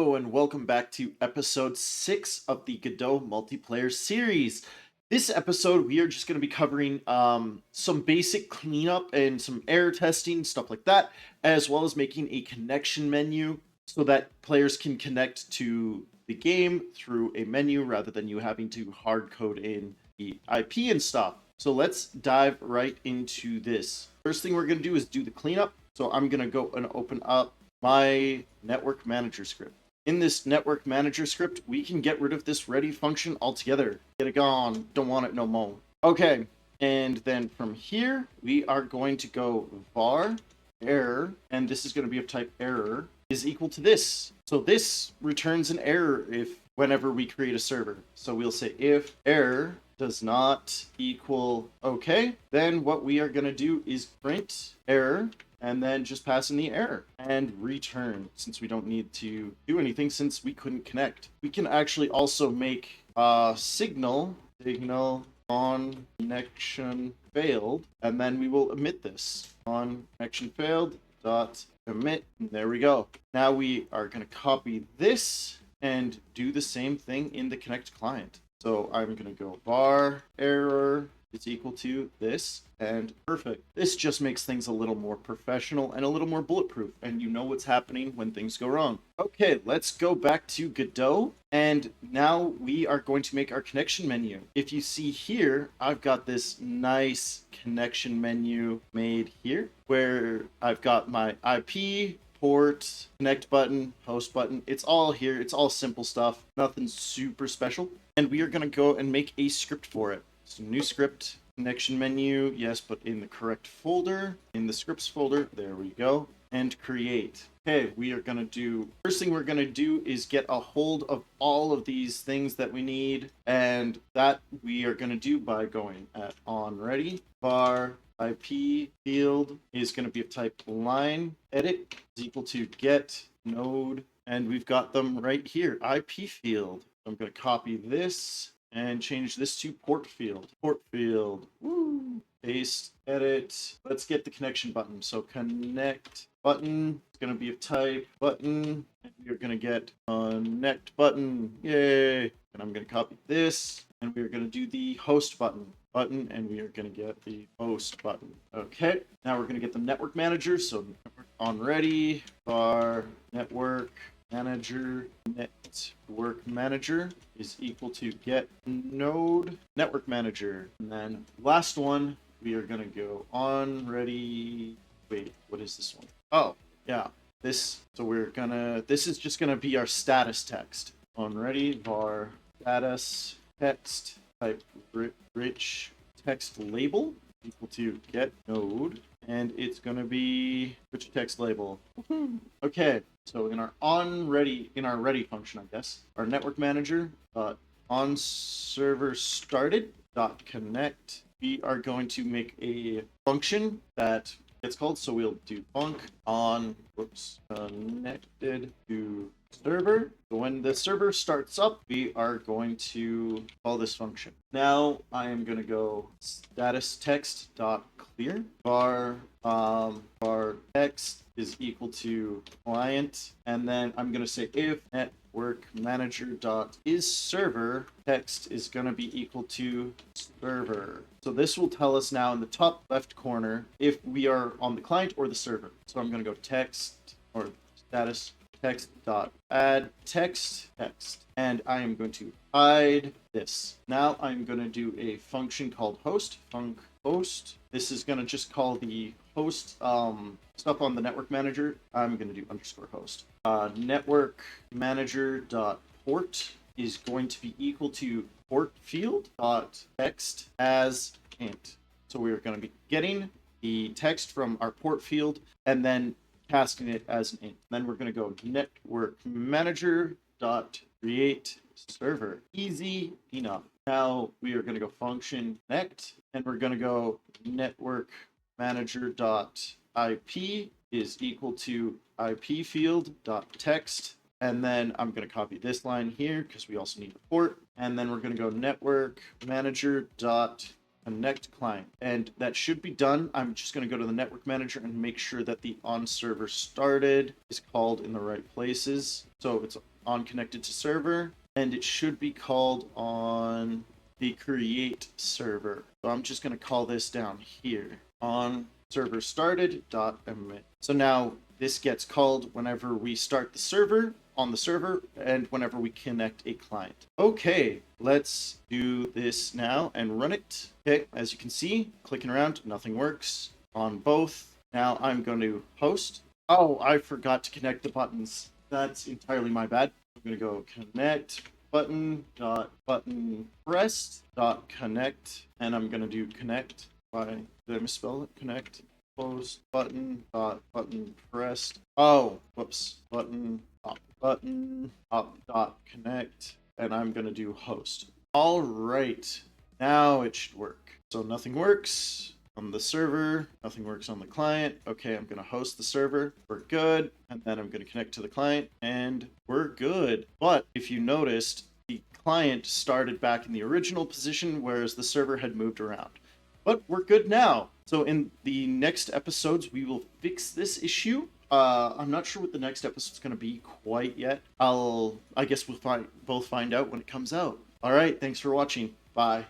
Hello and welcome back to episode 6 of the Godot multiplayer series. This episode, we are just going to be covering some basic cleanup and some error testing, stuff like that, as well as making a connection menu so that players can connect to the game through a menu rather than you having to hard code in the IP and stuff. So let's dive right into this. First thing we're going to do is do the cleanup. So I'm going to go and open up my network manager script. In this network manager script, we can get rid of this ready function altogether. Get it gone. Don't want it no more. Okay, and then from here, we are going to go var error, and this is going to be of type error, is equal to this. So this returns an error whenever we create a server. So we'll say if error does not equal okay, then what we are going to do is print error and then just pass in the error and return, since we don't need to do anything since we couldn't connect. We can actually also make signal on connection failed, and then we will emit this on connection failed dot emit. And there we go. Now we are going to copy this and do the same thing in the connect client. So I'm going to go var error is equal to this, and perfect. This just makes things a little more professional and a little more bulletproof, and you know what's happening when things go wrong. Okay, let's go back to Godot, and now we are going to make our connection menu. If you see here, I've got this nice connection menu made here, where I've got my IP, port, connect button, host button. It's all here. It's all simple stuff. Nothing super special. And we are going to go and make a script for it. So new script, connection menu, yes, but in the correct folder, in the scripts folder, there we go, and create. Okay, we are going to do, first thing we're going to do is get a hold of all of these things that we need, and that we are going to do by going at onReady, var IP field is going to be of type line edit is equal to get node, and we've got them right here, IP field. I'm going to copy this and change this to port field. Port field. Woo. Paste, edit. Let's get the connection button. So connect button is going to be of type button. And we're going to get connect button. Yay. And I'm going to copy this. And we're going to do the host button. And we are going to get the host button. Okay. Now we're going to get the network manager. So onReady, var network manager, network manager is equal to get node network manager. And then last one, we are going to go onReady. Wait, what is this one? Oh, yeah. This is just going to be our status text. onReady var status text type rich text label equal to get node, and it's going to be rich text label. Okay, so in our ready function, I guess, our network manager on server started connect, we are going to make a function that gets called. So we'll do func on connected to server. So when the server starts up, we are going to call this function. Now I am going to go status text dot clear var text is equal to client, and then I'm going to say if network manager dot is server, text is going to be equal to server. So this will tell us now in the top left corner if we are on the client or the server. So I'm going to go text or status text dot add text, and I am going to hide this. Now I'm going to do a function called host, func host. This is going to just call the host stuff on the network manager. I'm going to do underscore host. Network manager dot port is going to be equal to port field dot text as int. So we are going to be getting the text from our port field and then casting it as an int. Then we're going to go network manager dot create server. Easy enough. Now we are going to go function connect, and we're going to go network manager dot IP is equal to IP field dot text, and then I'm going to copy this line here because we also need a port, and then we're going to go network manager dot connect client, and that should be done. I'm just going to go to the network manager and make sure that the on server started is called in the right places. So it's on connected to server, and it should be called on the create server. So I'm just going to call this down here, on server started dot emit. So now this gets called whenever we start the server on the server and whenever we connect a client. Okay, let's do this now and run it. Okay, as you can see, clicking around, nothing works on both. Now I'm going to host. Oh, I forgot to connect the buttons. That's entirely my bad. I'm going to go connect button pressed connect, and I'm going to do connect. Why did I misspell it? Connect close button pressed. Oh, whoops. Button up connect, and I'm gonna do host. All right, now it should work. So nothing works on the server, nothing works on the client. Okay, I'm gonna host the server. We're good, and then I'm gonna connect to the client, and we're good. But if you noticed, the client started back in the original position, whereas the server had moved around. But we're good now. So in the next episodes, we will fix this issue. I'm not sure what the next episode's going to be quite yet. I guess we'll both find out when it comes out. All right, thanks for watching. Bye.